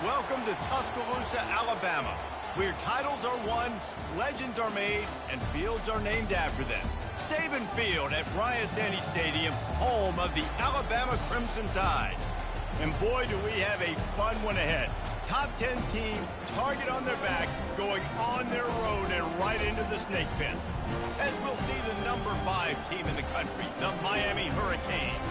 Welcome to Tuscaloosa, Alabama, where titles are won, legends are made, and fields are named after them. Saban Field at Bryant-Denny Stadium, home of the Alabama Crimson Tide. And boy, do we have a fun one ahead. Top 10 team, target on their back, going on their road and right into the snake pit. As we'll see the number 5 team in the country, the Miami Hurricanes,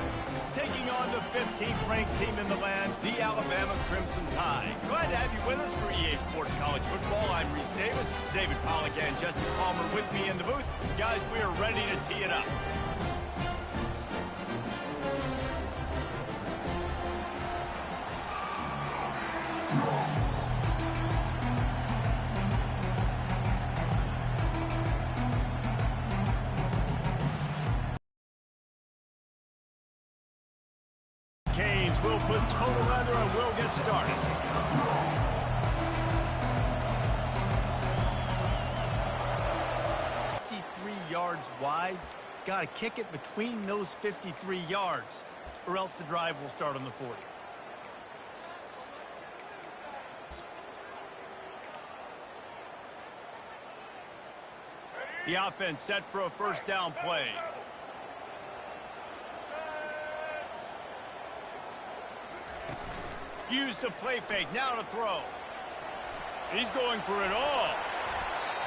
taking on the 15th ranked team in the land, the Alabama Crimson Tide. Glad to have you with us for EA Sports College Football. I'm Reese Davis, David Pollack and Jesse Palmer with me in the booth. Guys, we are ready to tee it up. We'll put total leather and we'll get started. Yards wide. Got to kick it between those 53 yards, or else the drive will start on the 40. The offense set for a first down play. Use the play fake, now to throw. He's going for it all.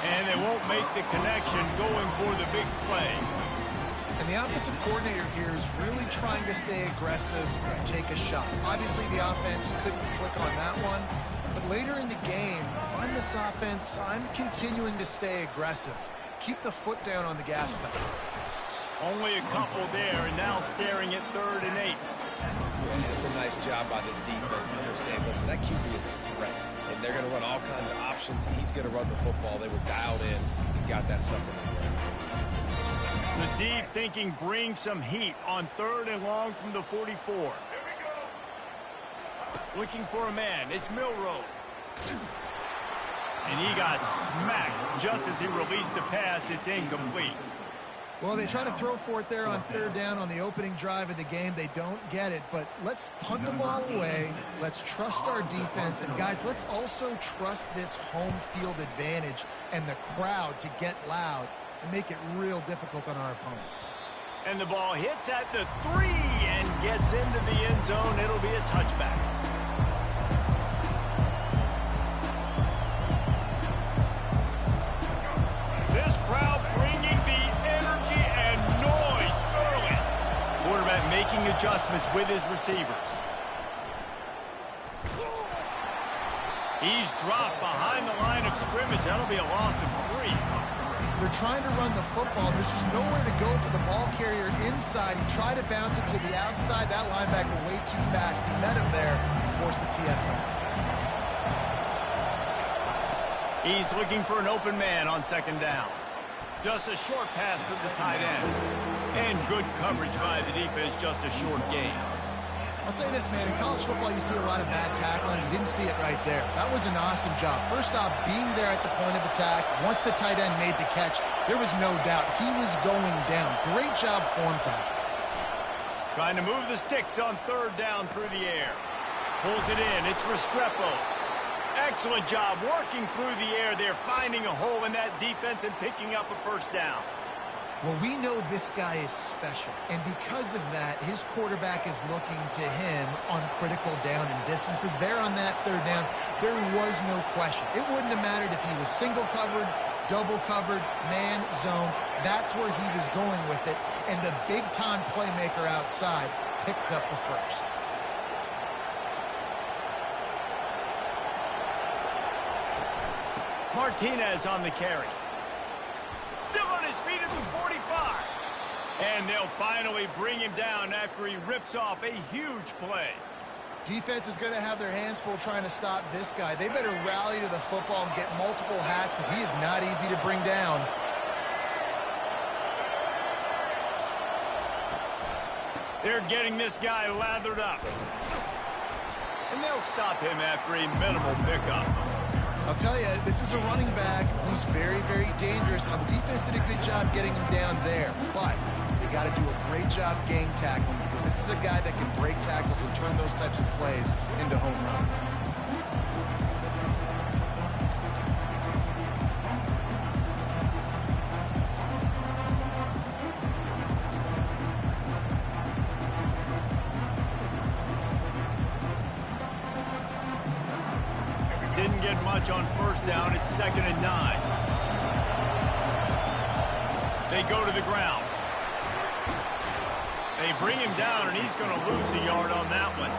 And they won't make the connection, going for the big play. And the offensive coordinator here is really trying to stay aggressive and take a shot. Obviously, the offense couldn't click on that one. But later in the game, if I'm this offense, I'm continuing to stay aggressive. Keep the foot down on the gas pedal. Only a couple there, and now staring at 3rd and 8. It's a nice job by this defense. Understand, listen, that QB is a threat, and they're going to run all kinds of options, and he's going to run the football. They were dialed in and got that sucker. The D thinking bring some heat on 3rd and long from the 44. Looking for a man. It's Milroe. And he got smacked just as he released the pass. It's incomplete. Well, they try to throw for it there on 3rd down on the opening drive of the game. They don't get it, but let's punt the ball away. Let's trust our defense. And, guys, let's also trust this home field advantage and the crowd to get loud and make it real difficult on our opponent. And the ball hits at the 3 and gets into the end zone. It'll be a touchback. This crowd bringing the energy and noise early. Quarterback making adjustments with his receivers. He's dropped behind the line of scrimmage. That'll be a loss of 3. They're trying to run the football. There's just nowhere to go for the ball carrier inside. He tried to bounce it to the outside. That linebacker way too fast. He met him there and forced the TFL. He's looking for an open man on 2nd down. Just a short pass to the tight end. And good coverage by the defense, just a short gain. I'll say this, man. In college football, you see a lot of bad tackling. You didn't see it right there. That was an awesome job. First off, being there at the point of attack. Once the tight end made the catch, there was no doubt he was going down. Great job form tackle. Trying to move the sticks on 3rd down through the air. Pulls it in. It's Restrepo. Excellent job working through the air there, finding a hole in that defense and picking up a first down. Well, we know this guy is special, and because of that, his quarterback is looking to him on critical down and distances. There on that 3rd down, there was no question. It wouldn't have mattered if he was single covered, double covered, man, zone. That's where he was going with it, and the big-time playmaker outside picks up the first. Martinez on the carry. Still on his feet at the 45. And they'll finally bring him down after he rips off a huge play. Defense is going to have their hands full trying to stop this guy. They better rally to the football and get multiple hats because he is not easy to bring down. They're getting this guy lathered up. And they'll stop him after a minimal pickup. I'll tell you, this is a running back who's very, very dangerous. And the defense did a good job getting him down there. But they got to do a great job gang tackling because this is a guy that can break tackles and turn those types of plays into home runs. get much on first down. It's 2nd and 9. They go to the ground. They bring him down, and he's going to lose a yard on that one.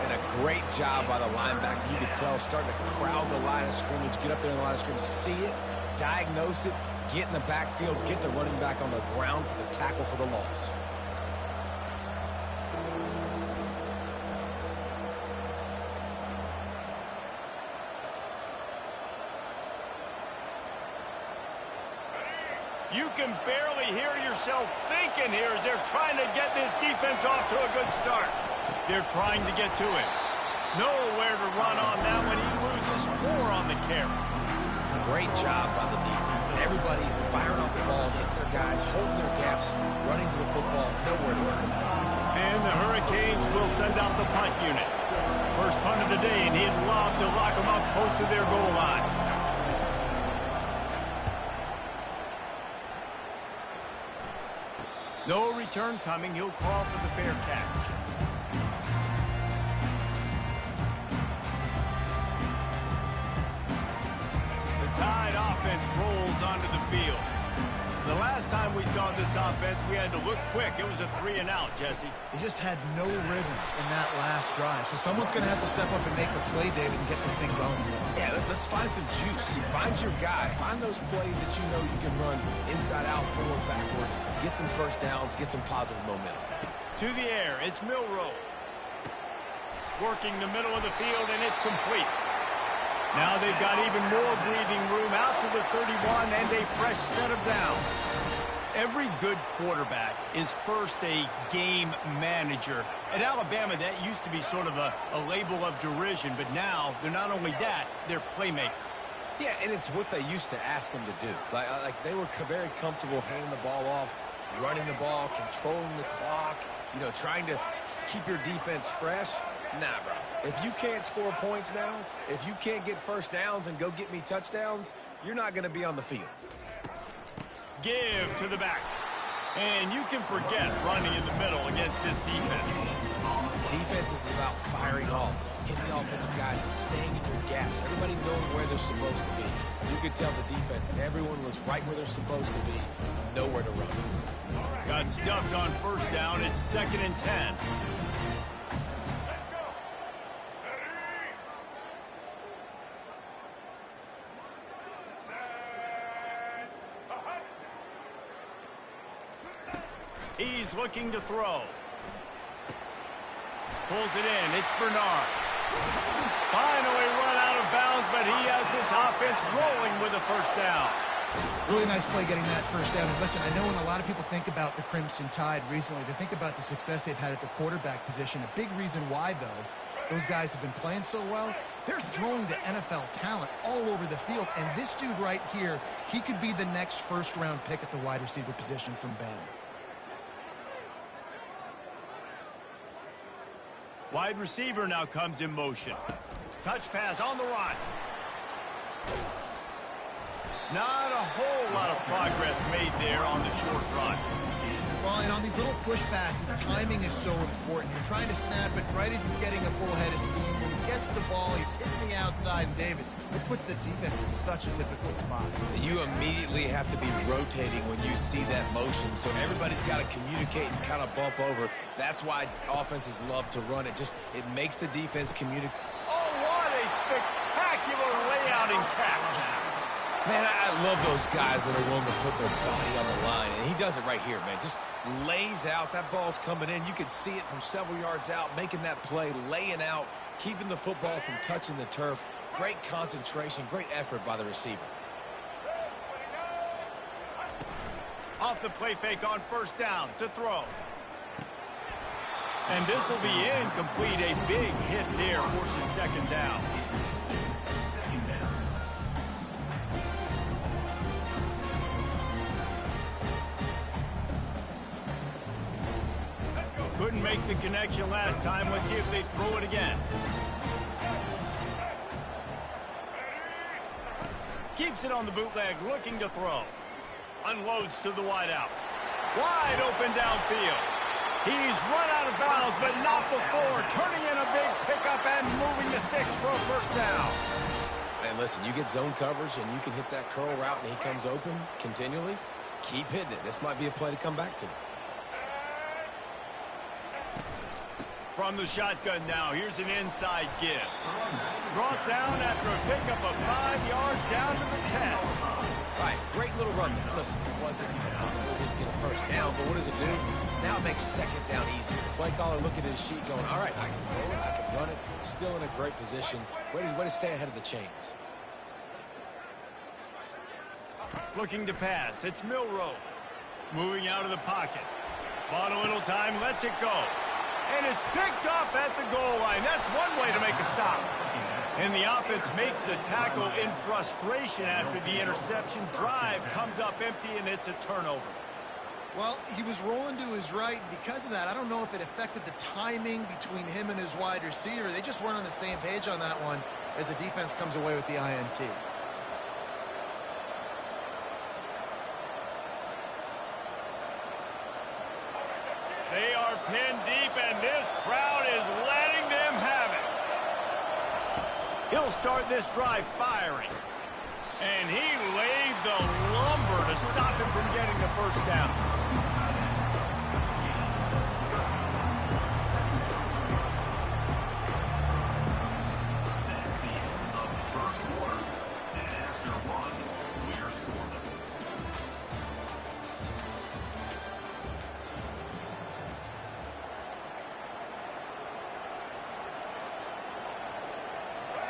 And a great job by the linebacker. You could tell, starting to crowd the line of scrimmage, get up there in the line of scrimmage, see it, diagnose it, get in the backfield, get the running back on the ground for the tackle for the loss. You can barely hear yourself thinking here as they're trying to get this defense off to a good start. They're trying to get to him. Nowhere to run on that one. He loses 4 on the carry. Great job by the defense. Everybody firing off the ball, hitting their guys, holding their gaps, running to the football, nowhere to run. And the Hurricanes will send out the punt unit. First punt of the day, and he'd love to lock them up close to their goal line. No return coming. He'll call for the fair catch. The Tide offense rolls onto the field. The last time we saw this offense, we had to look quick. It was a 3-and-out, Jesse. He just had no rhythm in that last drive. So someone's going to have to step up and make a play, David, and get this thing going. Yeah, let's find some juice. Find your guy. Find those plays that you know you can run inside out, forward, backwards. Get some first downs. Get some positive momentum. To the air, it's Milrow. Working the middle of the field, and it's complete. Now they've got even more breathing room out to the 31 and a fresh set of downs. Every good quarterback is first a game manager. At Alabama, that used to be sort of a label of derision, but now they're not only that, they're playmakers. Yeah, and it's what they used to ask them to do. Like they were very comfortable handing the ball off, running the ball, controlling the clock, trying to keep your defense fresh. Nah, bro. If you can't score points now, if you can't get first downs and go get me touchdowns, you're not going to be on the field. Give to the back. And you can forget running in the middle against this defense. Defense is about firing off, hitting the offensive guys and staying in your gaps. Everybody knowing where they're supposed to be. You could tell the defense, everyone was right where they're supposed to be, nowhere to run. Got stuffed on first down. It's 2nd and 10. He's looking to throw. Pulls it in. It's Bernard. Finally run out of bounds, but he has this offense rolling with a first down. Really nice play getting that first down. And listen, I know when a lot of people think about the Crimson Tide recently, they think about the success they've had at the quarterback position. A big reason why, though, those guys have been playing so well, they're throwing the NFL talent all over the field. And this dude right here, he could be the next first-round pick at the wide receiver position from Bama. Wide receiver now comes in motion. Touch pass on the run. Not a whole lot of progress made there on the short run. Well, and on these little push passes, timing is so important. You're trying to snap it right as he's getting a full head of steam. When he gets the ball, he's hitting the outside. And David, it puts the defense in such a difficult spot. You immediately have to be rotating when you see that motion. So everybody's got to communicate and kind of bump over. That's why offenses love to run it. It makes the defense communicate. Oh, what a spectacular layout and catch. Man, I love those guys that are willing to put their body on the line. And he does it right here, man. Just lays out. That ball's coming in. You can see it from several yards out, making that play, laying out, keeping the football from touching the turf. Great concentration, great effort by the receiver. Off the play fake on first down to throw. And this will be incomplete. A big hit there forces second down. Couldn't make the connection last time. Let's see if they throw it again. Keeps it on the bootleg, looking to throw. Unloads to the wideout. Wide open downfield. He's run out of bounds, but not before. Turning in a big pickup and moving the sticks for a first down. listen, you get zone coverage and you can hit that curl route and he comes open continually, keep hitting it. This might be a play to come back to. From the shotgun now, here's an inside give. Brought down after a pickup of 5 yards down to the 10. All right, great little run there. Listen, it wasn't, didn't get a first down, but what does it do? Now it makes second down easier. The play caller looking at his sheet going, all right, I can throw it, I can run it. Still in a great position. Way to stay ahead of the chains. Looking to pass. It's Milroe. Moving out of the pocket. Bought a little time, lets it go. And it's picked off at the goal line. That's one way to make a stop. And the offense makes the tackle in frustration after the interception. Drive comes up empty, and it's a turnover. Well, he was rolling to his right, and because of that, I don't know if it affected the timing between him and his wide receiver. They just weren't on the same page on that one as the defense comes away with the INT. They are pinned deep, and this crowd is letting them have it. He'll start this drive firing. And he laid the lumber to stop him from getting the first down.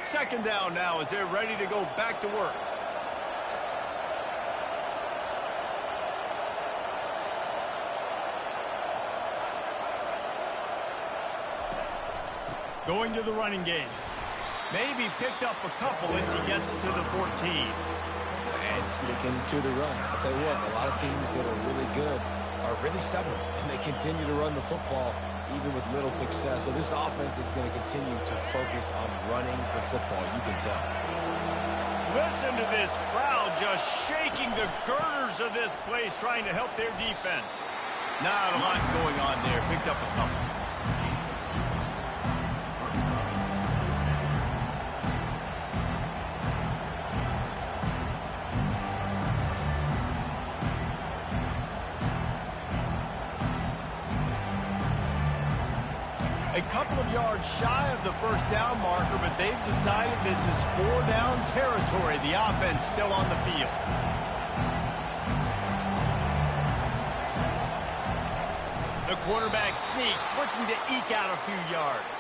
Second down now as they're ready to go back to work. Going to the running game. Maybe picked up a couple as he gets it to the 14. And sticking to the run. I'll tell you what, a lot of teams that are really good are really stubborn, and they continue to run the football even with little success. So this offense is going to continue to focus on running the football, you can tell. Listen to this crowd just shaking the girders of this place, trying to help their defense. Not a lot going on there. Picked up a couple. A couple of yards shy of the first down marker, but they've decided this is 4-down territory. The offense still on the field. The quarterback sneak, looking to eke out a few yards.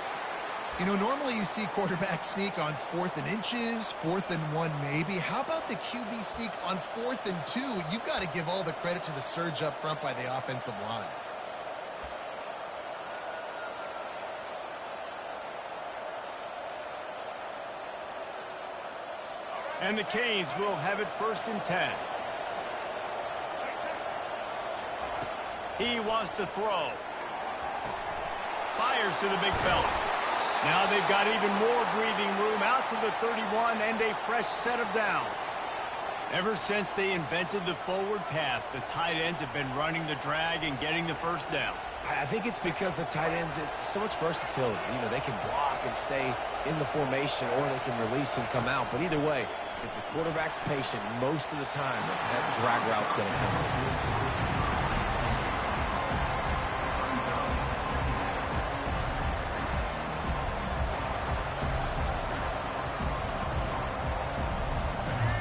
You know, normally you see quarterback sneak on 4th and inches, 4th and 1 maybe. How about the QB sneak on 4th and 2? You've got to give all the credit to the surge up front by the offensive line. And the Canes will have it 1st and 10. He wants to throw. Fires to the big fella. Now they've got even more breathing room out to the 31 and a fresh set of downs. Ever since they invented the forward pass, the tight ends have been running the drag and getting the first down. I think it's because the tight ends is so much versatility. You know, they can block and stay in the formation, or they can release and come out. But either way, if the quarterback's patient, most of the time, that drag route's going to come in.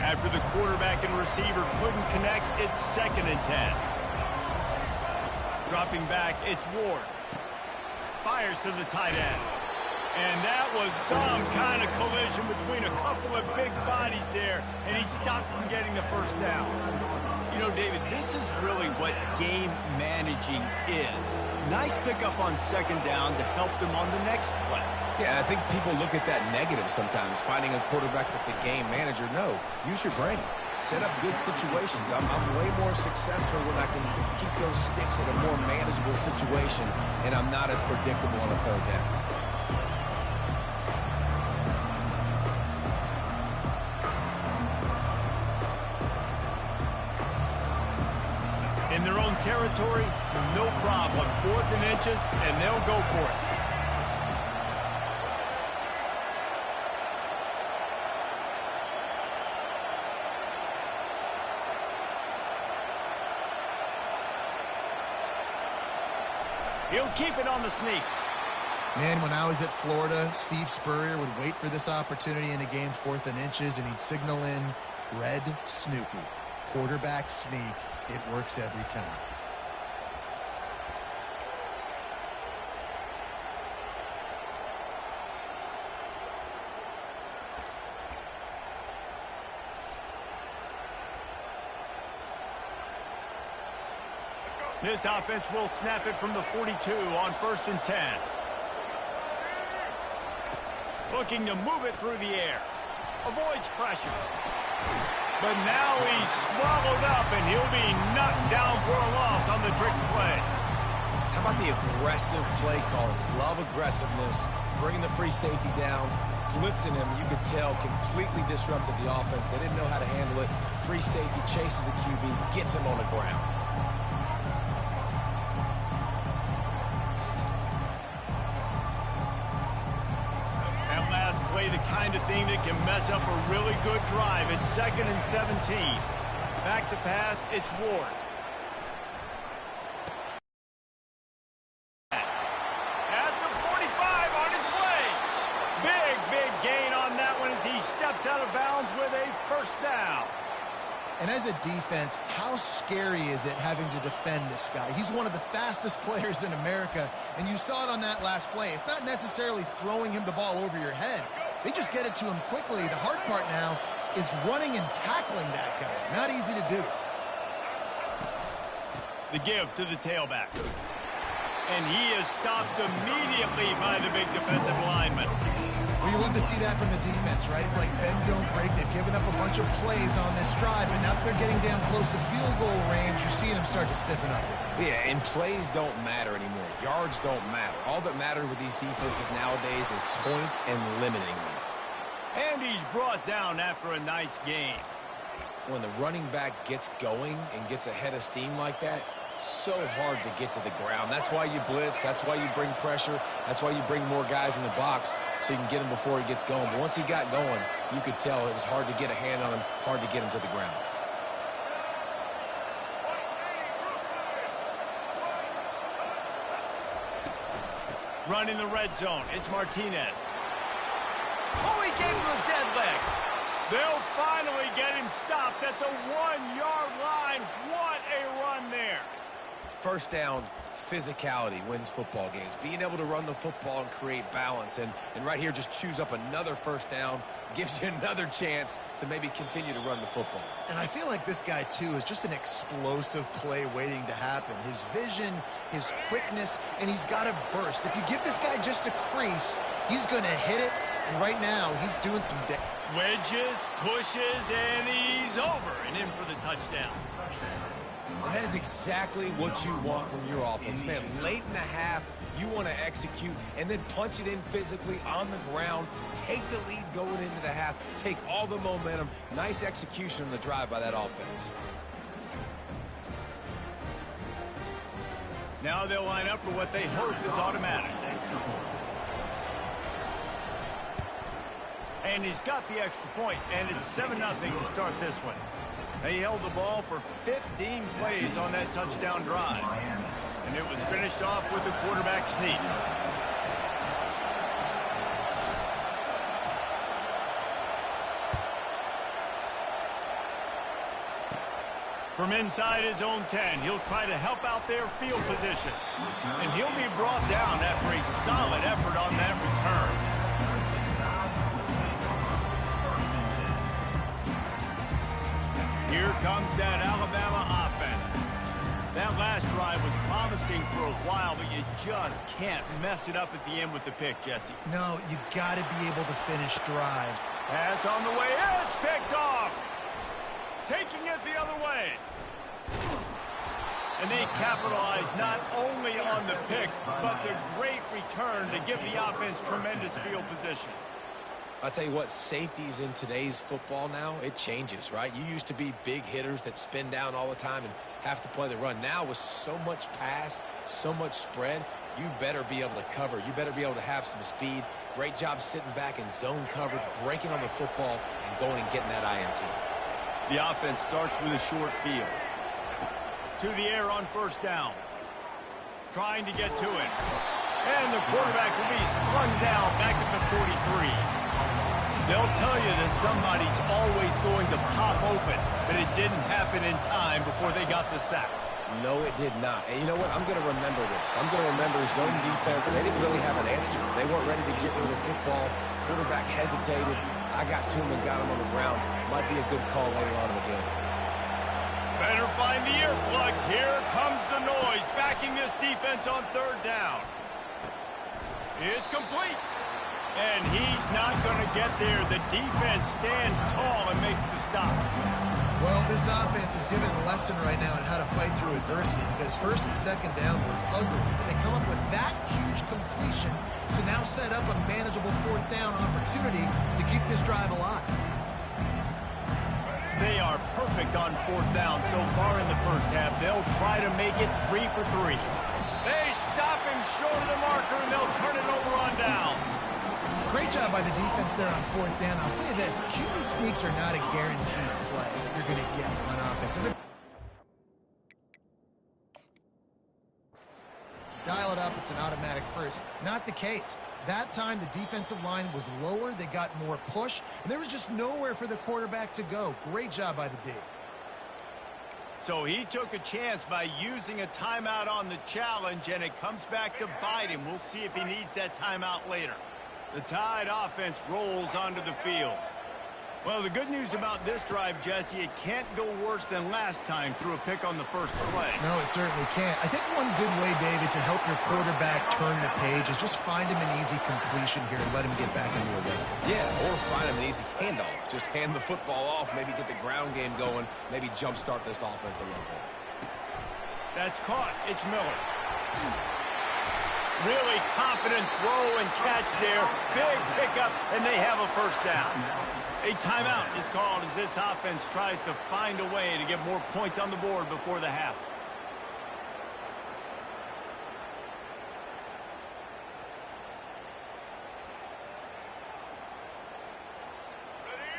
After the quarterback and receiver couldn't connect, it's 2nd and 10. Dropping back, it's Ward. Fires to the tight end. And that was some kind of collision between a couple of big bodies there, and he stopped from getting the first down. You know, David, this is really what game managing is. Nice pickup on 2nd down to help them on the next play. Yeah, I think people look at that negative sometimes, finding a quarterback that's a game manager. No, use your brain. Set up good situations. I'm way more successful when I can keep those sticks in a more manageable situation, and I'm not as predictable on a 3rd down. In their own territory, no problem. 4th and inches, and they'll go for it. He'll keep it on the sneak. Man, when I was at Florida, Steve Spurrier would wait for this opportunity in a game 4th and inches, and he'd signal in red Snoopy. Quarterback sneak. It works every time. This offense will snap it from the 42 on 1st and 10. Looking to move it through the air. Avoids pressure. But now he's swallowed up, and he'll be knocked down for a loss on the trick play. How about the aggressive play calling? Love aggressiveness, bringing the free safety down, blitzing him. You could tell completely disrupted the offense. They didn't know how to handle it. Free safety chases the QB, gets him on the ground. The kind of thing that can mess up a really good drive. It's 2nd and 17. Back to pass, it's Ward. At the 45, on his way. Big gain on that one as he steps out of bounds with a 1st down. And as a defense, how scary is it having to defend this guy? He's one of the fastest players in America, and you saw it on that last play. It's not necessarily throwing him the ball over your head. They just get it to him quickly. The hard part now is running and tackling that guy. Not easy to do. The give to the tailback. And he is stopped immediately by the big defensive lineman. Well, you love to see that from the defense, right? It's like bend, don't break. They've given up a bunch of plays on this drive, but now that they're getting down close to field goal range, you're seeing them start to stiffen up. Yeah, and plays don't matter anymore. Yards don't matter. All that matters with these defenses nowadays is points and limiting them. And he's brought down after a nice game. When the running back gets going and gets ahead of steam like that, so hard to get to the ground. That's why you blitz. That's why you bring pressure. That's why you bring more guys in the box so you can get him before he gets going. But once he got going, you could tell it was hard to get a hand on him, hard to get him to the ground. Run in the red zone. It's Martinez. Oh, he gave him a dead leg. They'll finally get him stopped at the 1-yard line. What a run there. 1st down, physicality wins football games. Being able to run the football and create balance. And right here, just choose up another 1st down. Gives you another chance to maybe continue to run the football. And I feel like this guy, too, is just an explosive play waiting to happen. His vision, his quickness, and he's got a burst. If you give this guy just a crease, he's going to hit it. And right now, he's doing some wedges, pushes, and he's over and in for the touchdown. And that is exactly what you want from your offense. Man, late in the half, you want to execute and then punch it in physically on the ground, take the lead going into the half, take all the momentum. Nice execution on the drive by that offense. Now they'll line up for what they hope is automatic. And he's got the extra point, and it's 7-0 to start this one. They held the ball for 15 plays on that touchdown drive. And it was finished off with a quarterback sneak. From inside his own 10, he'll try to help out their field position. And he'll be brought down after a solid effort on that return. Here comes that Alabama offense. That last drive was promising for a while, but you just can't mess it up at the end with the pick, Jesse. No, you got to be able to finish drive. Pass on the way. It's picked off. Taking it the other way. And they capitalize not only on the pick, but the great return to give the offense tremendous field position. I'll tell you what, safeties in today's football now, it changes, right? You used to be big hitters that spin down all the time and have to play the run. Now with so much pass, so much spread, you better be able to cover. You better be able to have some speed. Great job sitting back in zone coverage, breaking on the football, and going and getting that INT. The offense starts with a short field. To the air on 1st down. trying to get to it. And the quarterback will be slung down back at the 43. They'll tell you that somebody's always going to pop open, but it didn't happen in time before they got the sack. No, it did not. And you know what? I'm going to remember this. I'm going to remember zone defense. They didn't really have an answer. They weren't ready to get rid of the football. Quarterback hesitated. I got to him and got him on the ground. Might be a good call later on in the game. Better find the earplugs. Here comes the noise, backing this defense on third down. It's complete. And he's not going to get there. The defense stands tall and makes the stop. Well, this offense is giving a lesson right now on how to fight through adversity, because first and second down was ugly. But they come up with that huge completion to now set up a manageable fourth down opportunity to keep this drive alive. They are perfect on fourth down so far in the first half. They'll try to make it 3 for 3. They stop him short of the marker, and they'll turn it over on down. Great job by the defense there on fourth down. I'll say this, QB sneaks are not a guaranteed play you're going to get on offense. Dial it up, it's an automatic first. Not the case. That time, the defensive line was lower. They got more push, and there was just nowhere for the quarterback to go. Great job by the D. So he took a chance by using a timeout on the challenge, and it comes back to bite him. We'll see if he needs that timeout later. The Tide offense rolls onto the field. Well, the good news about this drive, Jesse, it can't go worse than last time through a pick on the first play. No, it certainly can't. I think one good way, David, to help your quarterback turn the page is just find him an easy completion here and let him get back into a rhythm. Yeah, or find him an easy handoff. Just hand the football off, maybe get the ground game going, maybe jumpstart this offense a little bit. That's caught. It's Miller. Really confident throw and catch there. Big pickup, and they have a first down. A timeout is called as this offense tries to find a way to get more points on the board before the half.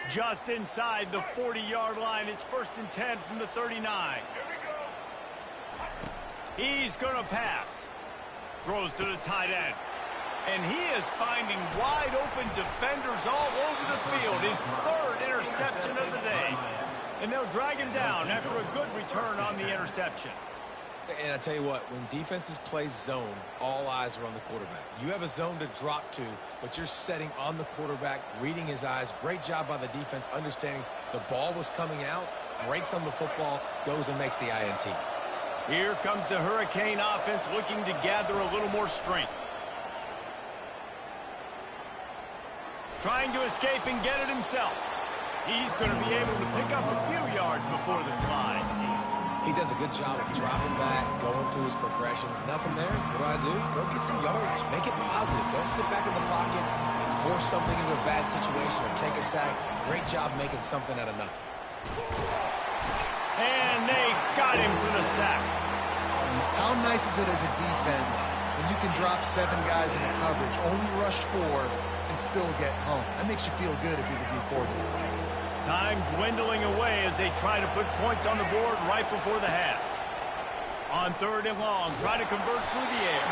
Just inside the 40-yard line. It's 1st and 10 from the 39. He's going to pass. Throws to the tight end. And he is finding wide-open defenders all over the field. His 3rd interception of the day. And they'll drag him down after a good return on the interception. And I tell you what, when defenses play zone, all eyes are on the quarterback. You have a zone to drop to, but you're setting on the quarterback, reading his eyes. Great job by the defense, understanding the ball was coming out, breaks on the football, goes and makes the INT. Here comes the Hurricane offense looking to gather a little more strength. Trying to escape and get it himself. He's going to be able to pick up a few yards before the slide. He does a good job of dropping back, going through his progressions. Nothing there. What do? Go get some yards. Make it positive. Don't sit back in the pocket and force something into a bad situation or take a sack. Great job making something out of nothing. And they got him for the sack. How nice is it as a defense when you can drop 7 guys into coverage, only rush 4, and still get home? That makes you feel good if you're the D coordinator. Time dwindling away as they try to put points on the board right before the half. On 3rd and long, try to convert through the air.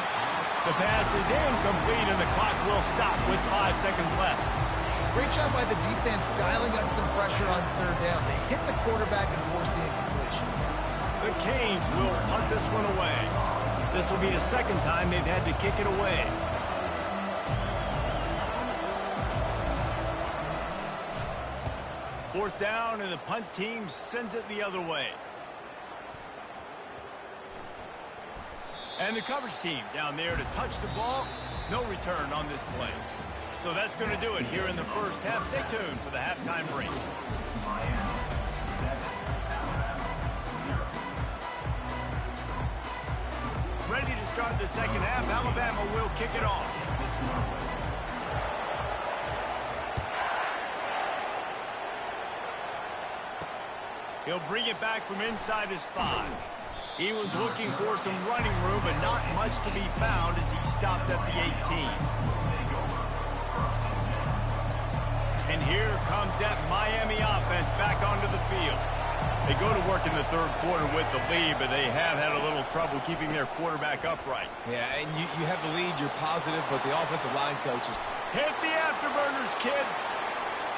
The pass is incomplete, and the clock will stop with 5 seconds left. Great job by the defense dialing up some pressure on 3rd down. They hit the quarterback and forced the incompletion. The Canes will punt this one away. This will be the 2nd time they've had to kick it away. Fourth down, and the punt team sends it the other way. And the coverage team down there to touch the ball. No return on this play. So that's going to do it here in the first half. Stay tuned for the halftime break. Ready to start the second half. Alabama will kick it off. He'll bring it back from inside his 5. He was looking for some running room, but not much to be found as he stopped at the 18. And here comes that Miami offense back onto the field. They go to work in the third quarter with the lead, but they have had a little trouble keeping their quarterback upright. Yeah, and you have the lead, you're positive, but the offensive line coaches. Hit the afterburners, kid.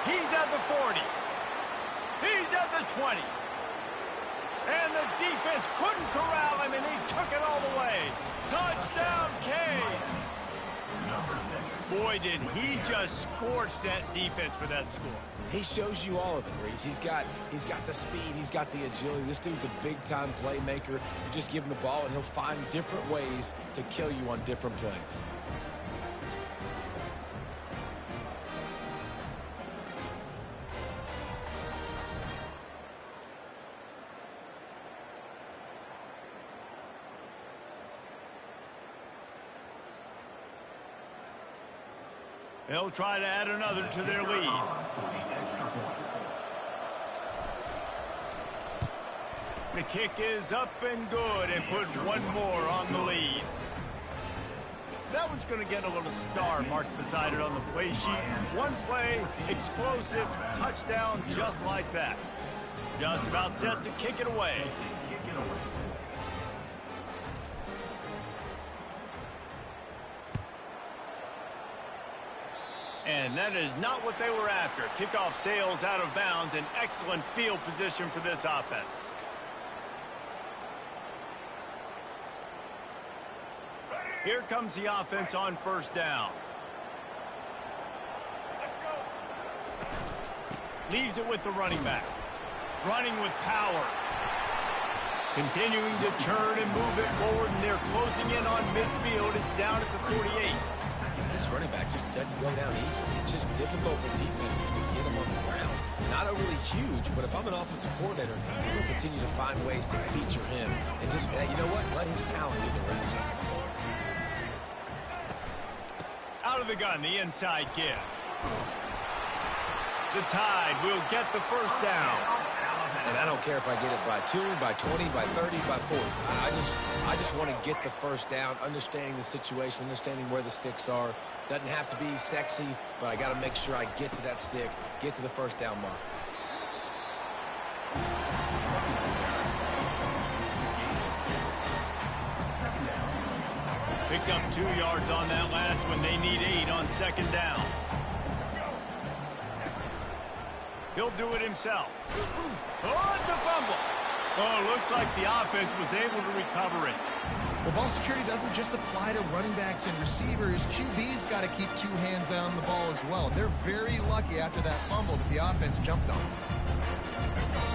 He's at the 40. He's at the 20. And the defense couldn't corral him, and he took it all the way. Touchdown, Canes. Boy, did he just scorch that defense for that score. He shows you all of it, Reese. He's got the speed. He's got the agility. This dude's a big-time playmaker. You just give him the ball, and he'll find different ways to kill you on different plays. They'll try to add another to their lead. The kick is up and good and put one more on the lead. That one's going to get a little star marked beside it on the play sheet. One play, explosive, touchdown just like that. Just about set to kick it away. And that is not what they were after. Kickoff sails out of bounds. An excellent field position for this offense. Here comes the offense on first down. Leaves it with the running back. Running with power. Continuing to turn and move it forward, and they're closing in on midfield. It's down at the 48. This running back just doesn't go down easily. It's just difficult for defenses to get him on the ground. Not overly huge, but if I'm an offensive coordinator, I'm going to continue to find ways to feature him. And just, you know what? Let his talent do the rest. Out of the gun, the inside give. The Tide will get the first down. And I don't care if I get it by 2, by 20, by 30, by 40. I just want to get the first down, understanding the situation, understanding where the sticks are. Doesn't have to be sexy, but I got to make sure I get to that stick, get to the first down mark. Picked up 2 yards on that last one. They need 8 on second down. He'll do it himself. Oh, it's a fumble. Oh, looks like the offense was able to recover it. Well, ball security doesn't just apply to running backs and receivers. QB's got to keep 2 hands on the ball as well. They're very lucky after that fumble that the offense jumped on.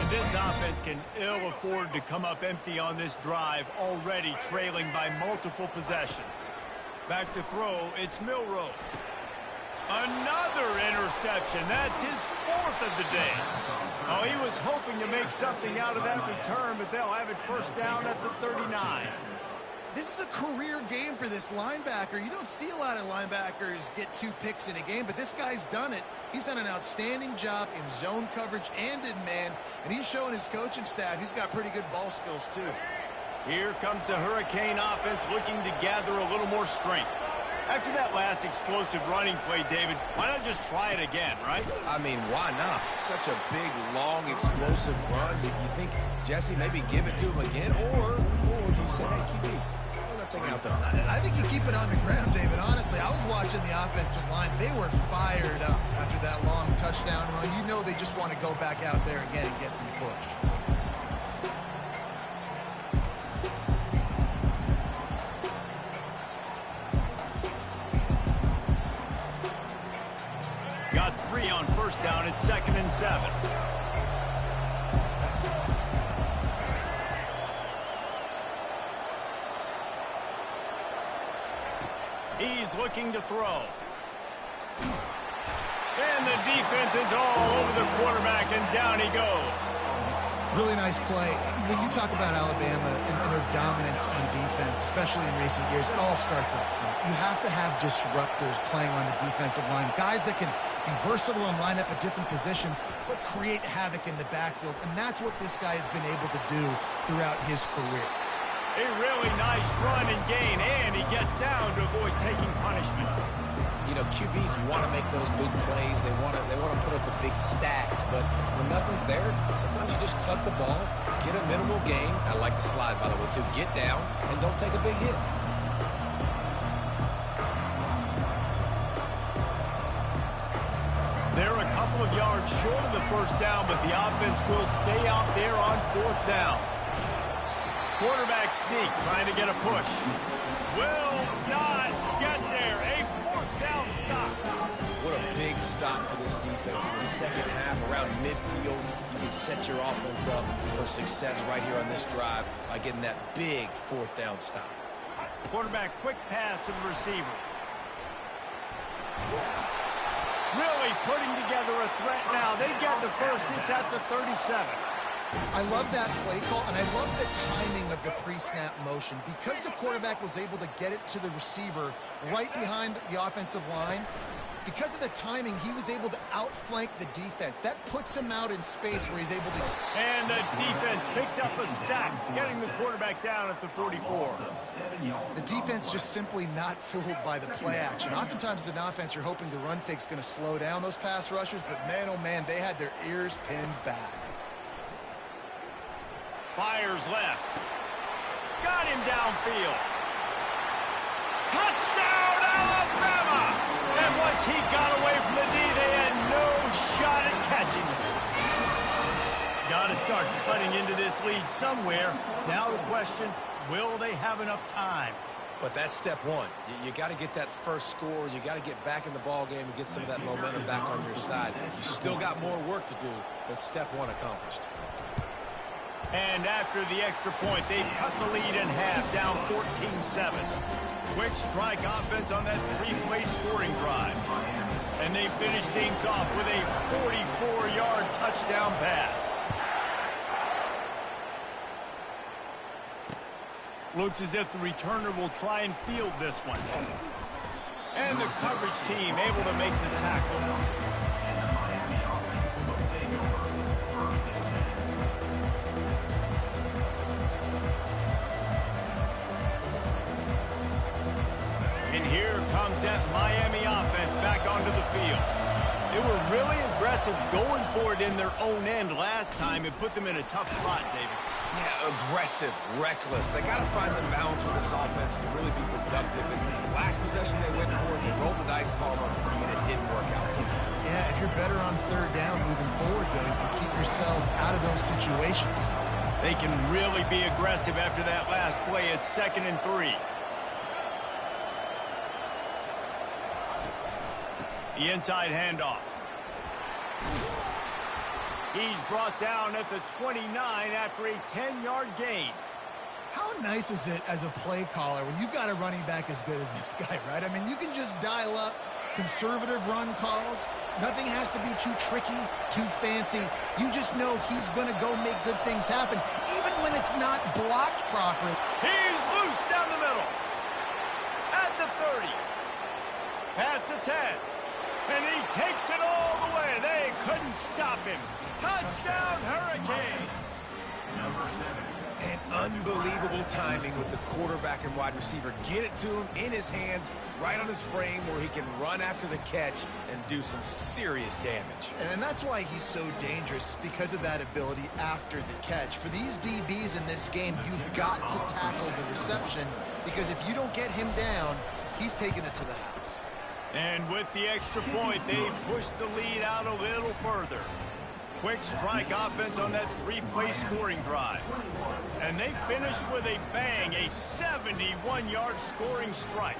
And this offense can ill afford to come up empty on this drive, already trailing by multiple possessions. Back to throw, it's Milroe. Another interception. That's his 4th of the day. Oh, he was hoping to make something out of that return, but they'll have it first down at the 39. This is a career game for this linebacker. You don't see a lot of linebackers get 2 picks in a game, but this guy's done it. He's done an outstanding job in zone coverage and in man, and he's showing his coaching staff he's got pretty good ball skills too. Here comes the Hurricane offense looking to gather a little more strength. After that last explosive running play, David, why not just try it again, right? I mean, why not? Such a big, long, explosive run. You think, Jesse, maybe give it to him again? Or you say, hey, QB, throw that thing out there. I think you keep it on the ground, David. Honestly, I was watching the offensive line. They were fired up after that long touchdown run. You know they just want to go back out there again and get some push. Got 3 on first down. It's 2nd and 7. He's looking to throw. And the defense is all over the quarterback, and down he goes. Really nice play. When you talk about Alabama and their dominance on defense, especially in recent years, it all starts up front. You have to have disruptors playing on the defensive line, guys that can be versatile and line up at different positions, but create havoc in the backfield, and that's what this guy has been able to do throughout his career. A really nice run and gain, and he gets down to avoid taking punishment. You know, QBs want to make those big plays. They want to put up the big stats, but when nothing's there, sometimes you just tuck the ball, get a minimal gain. I like the slide, by the way, too. Get down and don't take a big hit. They're a couple of yards short of the first down, but the offense will stay out there on fourth down. Quarterback sneak, trying to get a push. Will not get there. A fourth down stop. What a big stop for this defense in the second half. Around midfield, you can set your offense up for success right here on this drive by getting that big fourth down stop. Quarterback quick pass to the receiver. Really putting together a threat now. They get the first. It's at the 37. I love that play call, and I love the timing of the pre-snap motion. Because the quarterback was able to get it to the receiver right behind the offensive line, because of the timing, he was able to outflank the defense. That puts him out in space where he's able to... And the defense picks up a sack, getting the quarterback down at the 44. The defense just simply not fooled by the play action. Oftentimes as an offense, you're hoping the run fake's going to slow down those pass rushers, but man, oh man, they had their ears pinned back. Fires left. Got him downfield. Touchdown, Alabama! And once he got away from the D, they had no shot at catching him. Got to start cutting into this lead somewhere. Now the question, will they have enough time? But that's step one. You got to get that first score. You got to get back in the ball game and get some of that momentum back on your side. You still got more work to do, but step one accomplished. And after the extra point, they've cut the lead in half, down 14-7. Quick strike offense on that three-play scoring drive. And they finish things off with a 44-yard touchdown pass. Looks as if the returner will try and field this one. And the coverage team able to make the tackle. And here comes that Miami offense back onto the field. They were really aggressive going for it in their own end last time. It put them in a tough spot, David. Yeah, aggressive, reckless. They got to find the balance with this offense to really be productive. And last possession they went for it, they rolled the dice, Palmer, and it didn't work out for them. Yeah, if you're better on third down moving forward, though, you can keep yourself out of those situations. They can really be aggressive after that last play. It's 2nd and 3. The inside handoff. He's brought down at the 29 after a 10-yard gain. How nice is it as a play caller when you've got a running back as good as this guy, right? I mean, you can just dial up conservative run calls. Nothing has to be too tricky, too fancy. You just know he's going to go make good things happen, even when it's not blocked properly. He's loose down the middle. At the 30. Past the 10. And he takes it all the way. They couldn't stop him. Touchdown, Hurricanes. And unbelievable timing with the quarterback and wide receiver. Get it to him in his hands, right on his frame where he can run after the catch and do some serious damage. And that's why he's so dangerous, because of that ability after the catch. For these DBs in this game, you've got to tackle the reception, because if you don't get him down, he's taking it to the house. And with the extra point, they've pushed the lead out a little further. Quick strike offense on that three-play scoring drive. And they finish with a bang, a 71-yard scoring strike.